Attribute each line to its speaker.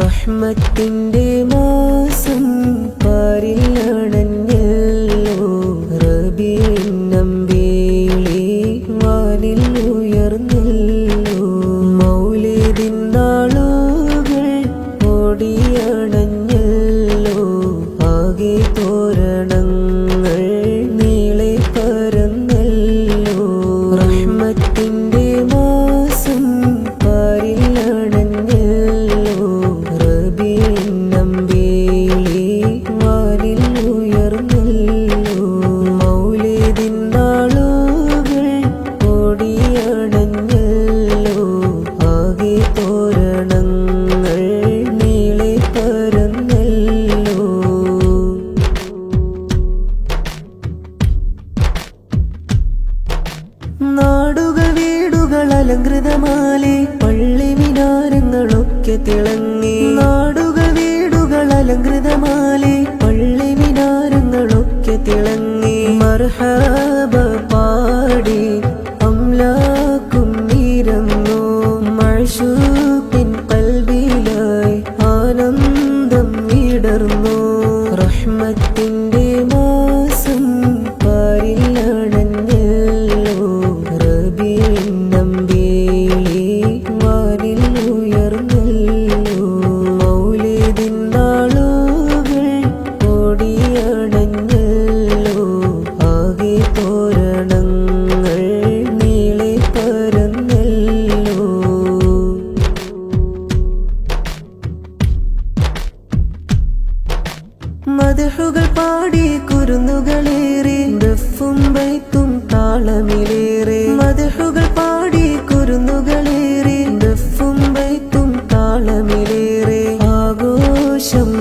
Speaker 1: റഹ്മത്തിന്റെ മാസം പാരിലണഞ്ഞല്ലോ റബീഉൻ നബിയിലെ വാനിൽ ഉയർന്നല്ലോ മൗലിദിൻ നാളുകൾ ഓടിയണഞ്ഞല്ലോ ആകെ തോരണങ്ങൾ നീളെ പരന്നല്ലോ റഹ്മത്തിന്റെ മാസം പാരിലണഞ്ഞല്ലോ റബീഉൻ നബിയിലെ വാനിൽ ഉയർന്നല്ലോ മൗലിദിൻ നാളുകൾ ഓടിയണഞ്ഞല്ലോ ആകെ തോരണങ്ങൾ നീളെ പരന്നല്ലോ നാടുകൾ വീടുകൾ അലങ്കൃതമാലെ പള്ളി മിനാരങ്ങളൊക്കെ തിളങ്ങി നാടുകൾ വീടുകൾ അലങ്കൃതമാലെ പള്ളി മിനാരങ്ങളൊക്കെ തിളങ്ങി മർഹബ പാടി അംലാക്കും നിരന്നു മഅ്ശൂഖിൻ ഖൽബിലായി ആനന്ദം വിടർന്നു റഹ്മത്തിന്റെ മാസം പാരിലണഞ്ഞല്ലോ റബീഉൻ നബിയിലെ വാനിൽ ഉയർന്നല്ലോ മൗലിദിൻ നാളുകൾ ഓടിയണഞ്ഞല്ലോ ആകെ തോരണങ്ങൾ നീളെ പരന്നല്ലോ മദ്ഹുകൾ പാടി കുരുന്നുകളേറെ ദഫും ബൈത്തും താളമിലേറെ മദ്ഹുകൾ പാടി കുരുന്നുകളേറെ ദഫും ബൈത്തും താളമിലേറെ ആഘോഷം